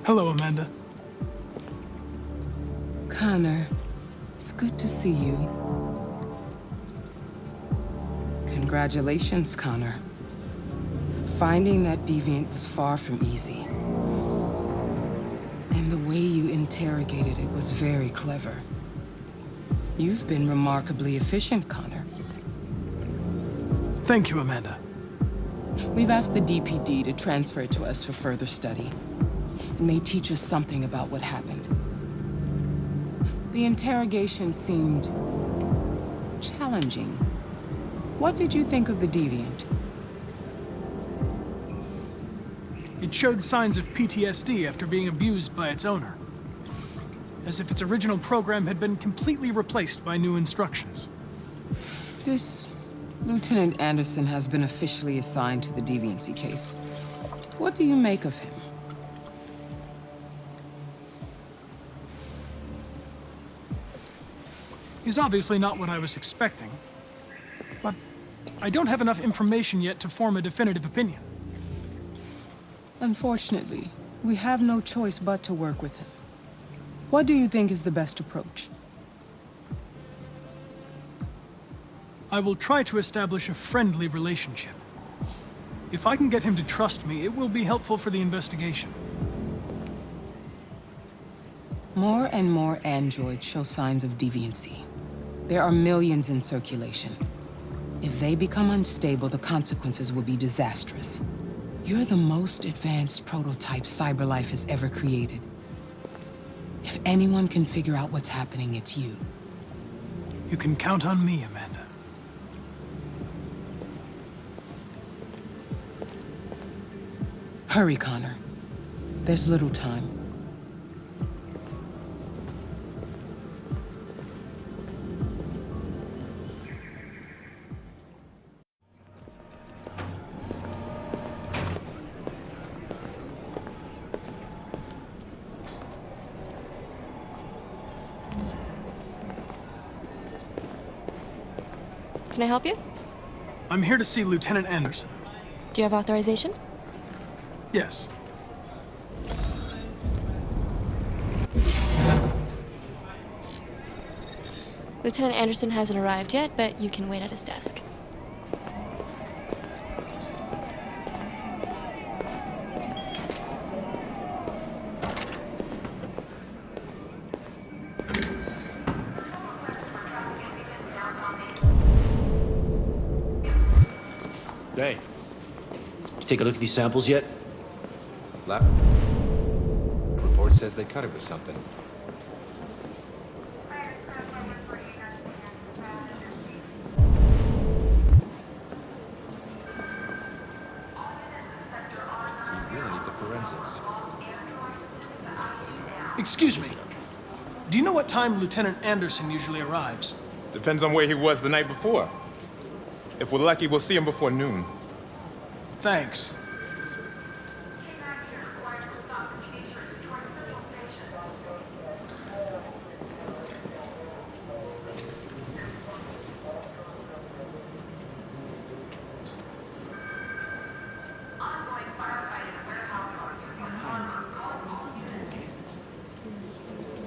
Hello, Amanda. Connor, it's good to see you. Congratulations, Connor. Finding that deviant was far from easy. And the way you interrogated it was very clever. You've been remarkably efficient, Connor. Thank you, Amanda. We've asked the DPD to transfer it to us for further study. It may teach us something about what happened. The interrogation seemed challenging. What did you think of the deviant? It showed signs of PTSD after being abused by its owner. As if its original program had been completely replaced by new instructions. This Lieutenant Anderson has been officially assigned to the deviancy case. What do you make of him? He's obviously not what I was expecting. But I don't have enough information yet to form a definitive opinion. Unfortunately, we have no choice but to work with him. What do you think is the best approach? I will try to establish a friendly relationship. If I can get him to trust me, it will be helpful for the investigation. More and more androids show signs of deviancy. There are millions in circulation. If they become unstable, the consequences will be disastrous. You're the most advanced prototype CyberLife has ever created. If anyone can figure out what's happening, it's you. You can count on me, Amanda. Hurry, Connor. There's little time. Can I help you? I'm here to see Lieutenant Anderson. Do you have authorization? Yes. Lieutenant Anderson hasn't arrived yet, but you can wait at his desk. Hey, you take a look at these samples yet? Lab report says they cut it with something. We really need the forensics. Excuse me. Do you know what time Lieutenant Anderson usually arrives? Depends on where he was the night before. If we're lucky, we'll see him before noon. Thanks.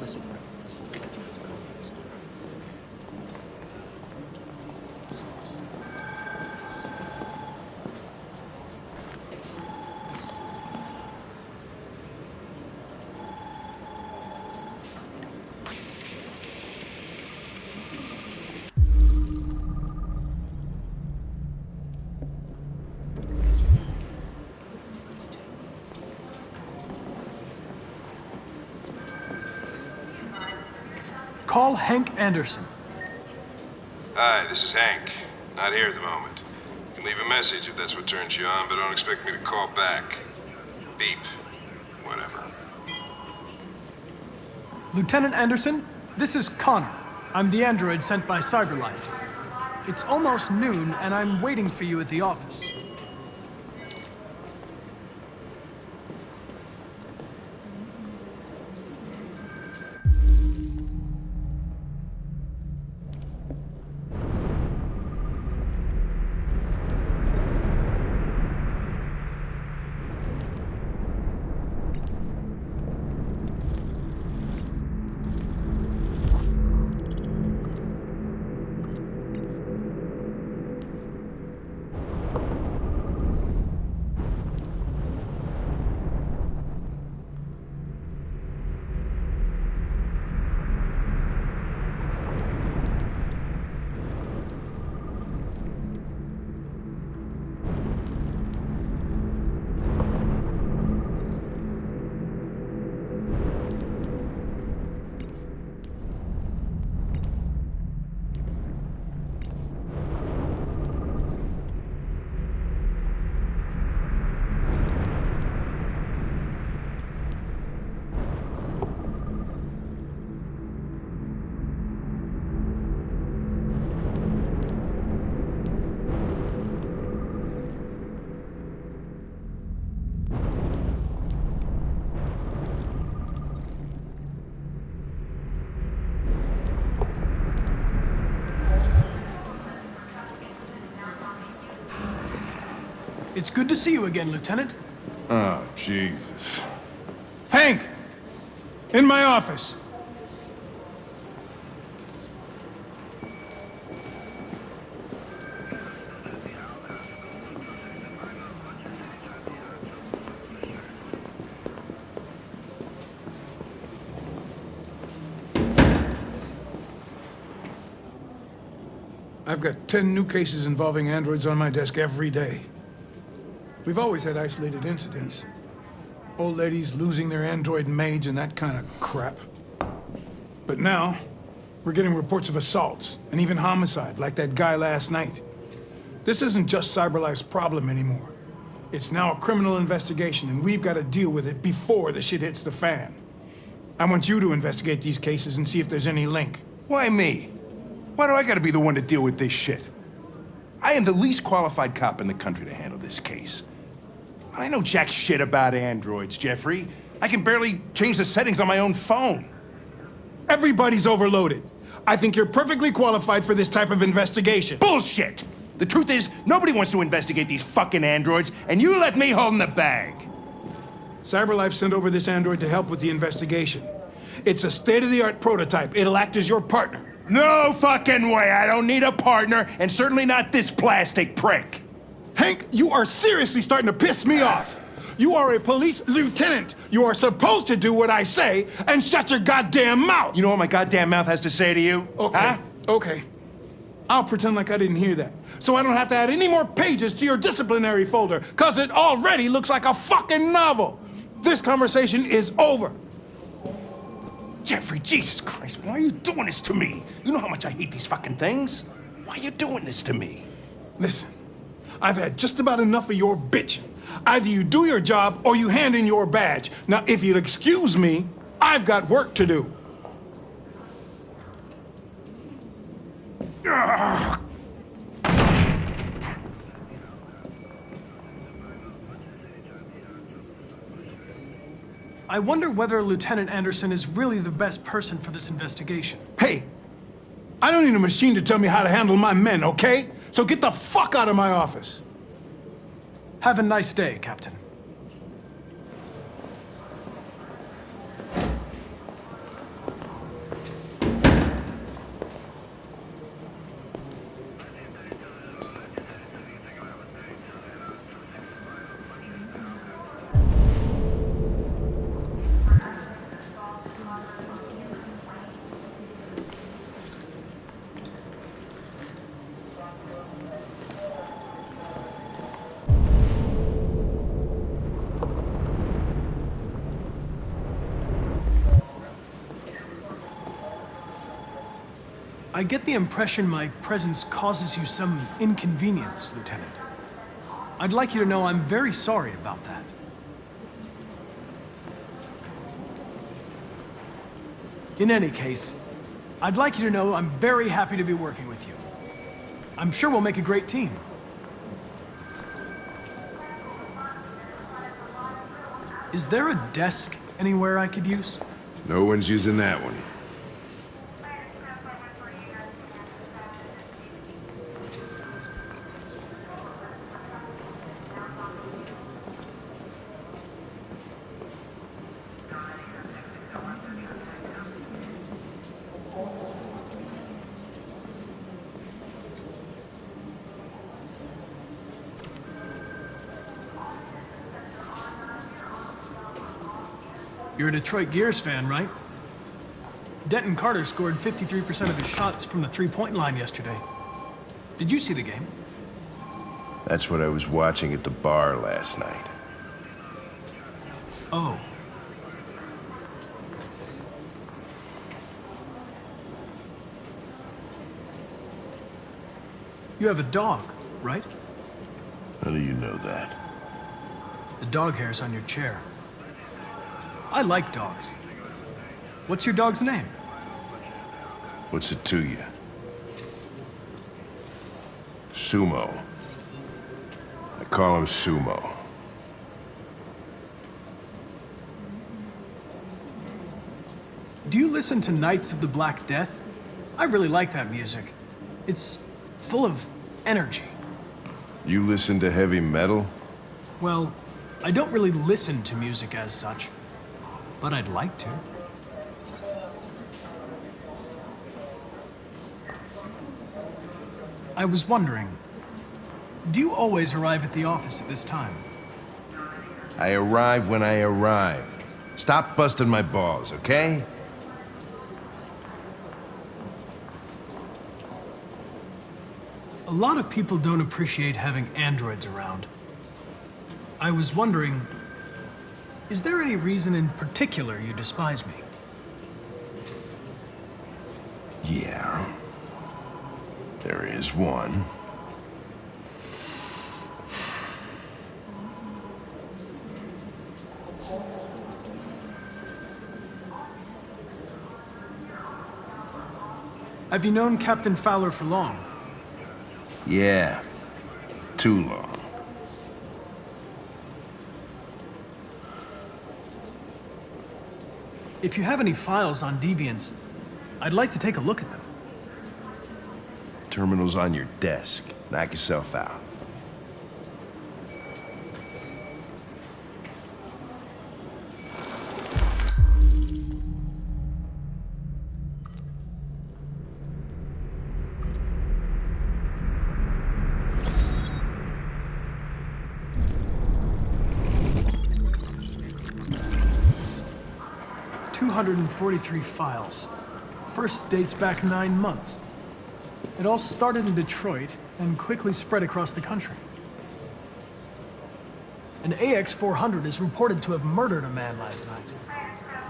Listen. Call Hank Anderson. Hi, this is Hank. Not here at the moment. You can leave a message if that's what turns you on, but don't expect me to call back. Beep. Whatever. Lieutenant Anderson, this is Connor. I'm the android sent by CyberLife. It's almost noon, and I'm waiting for you at the office. It's good to see you again, Lieutenant. Oh, Jesus. Hank! In my office. I've got 10 new cases involving androids on my desk every day. We've always had isolated incidents. Old ladies losing their android maids and that kind of crap. But now, we're getting reports of assaults and even homicide, like that guy last night. This isn't just CyberLife's problem anymore. It's now a criminal investigation, and we've got to deal with it before the shit hits the fan. I want you to investigate these cases and see if there's any link. Why me? Why do I gotta be the one to deal with this shit? I am the least qualified cop in the country to handle this case. I know jack shit about androids, Jeffrey. I can barely change the settings on my own phone. Everybody's overloaded. I think you're perfectly qualified for this type of investigation. Bullshit! The truth is, nobody wants to investigate these fucking androids, and you let me hold in the bag. CyberLife sent over this android to help with the investigation. It's a state-of-the-art prototype. It'll act as your partner. No fucking way! I don't need a partner, and certainly not this plastic prick. Hank, you are seriously starting to piss me off. You are a police lieutenant. You are supposed to do what I say and shut your goddamn mouth. You know what my goddamn mouth has to say to you? Okay, Huh? okay. I'll pretend like I didn't hear that, so I don't have to add any more pages to your disciplinary folder, because it already looks like a fucking novel. This conversation is over. Jeffrey, Jesus Christ, why are you doing this to me? You know how much I hate these fucking things. Why are you doing this to me? Listen, I've had just about enough of your bitching. Either you do your job or you hand in your badge. Now, if you'll excuse me, I've got work to do. Ugh. I wonder whether Lieutenant Anderson is really the best person for this investigation. Hey, I don't need a machine to tell me how to handle my men, okay? So get the fuck out of my office. Have a nice day, Captain. I get the impression my presence causes you some inconvenience, Lieutenant. I'd like you to know I'm very sorry about that. In any case, I'd like you to know I'm very happy to be working with you. I'm sure we'll make a great team. Is there a desk anywhere I could use? No one's using that one. You're a Detroit Gears fan, right? Denton Carter scored 53% of his shots from the three-point line yesterday. Did you see the game? That's what I was watching at the bar last night. Oh. You have a dog, right? How do you know that? The dog hair's on your chair. I like dogs. What's your dog's name? What's it to you? Sumo. I call him Sumo. Do you listen to Knights of the Black Death? I really like that music. It's full of energy. You listen to heavy metal? Well, I don't really listen to music as such, but I'd like to. I was wondering, do you always arrive at the office at this time? I arrive when I arrive. Stop busting my balls, okay? A lot of people don't appreciate having androids around. I was wondering, is there any reason in particular you despise me? Yeah. There is one. Have you known Captain Fowler for long? Yeah. Too long. If you have any files on Deviants, I'd like to take a look at them. Terminal's on your desk. Knock yourself out. .243 files. First dates back 9 months. It all started in Detroit and quickly spread across the country. An AX-400 is reported to have murdered a man last night.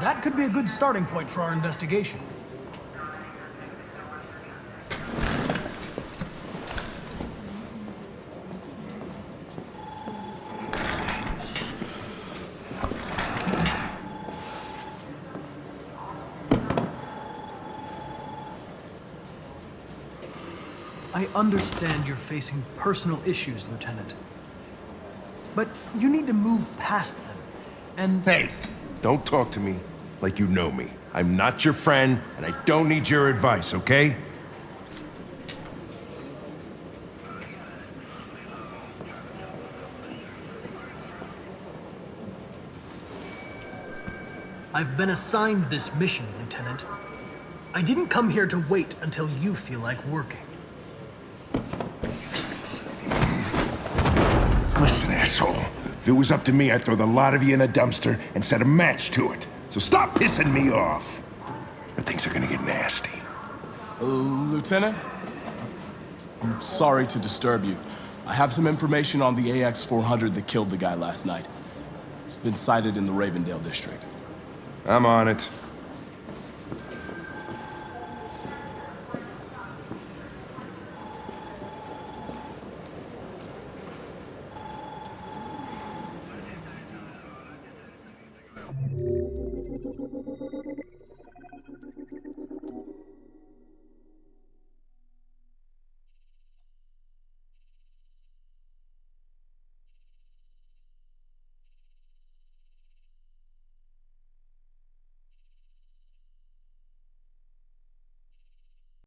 That could be a good starting point for our investigation. I understand you're facing personal issues, Lieutenant. But you need to move past them, and... Hey, don't talk to me like you know me. I'm not your friend, and I don't need your advice, okay? I've been assigned this mission, Lieutenant. I didn't come here to wait until you feel like working. Listen, asshole. If it was up to me, I'd throw the lot of you in a dumpster and set a match to it. So stop pissing me off. Or things are gonna get nasty. Lieutenant? I'm sorry to disturb you. I have some information on the AX-400 that killed the guy last night. It's been sighted in the Ravendale district. I'm on it.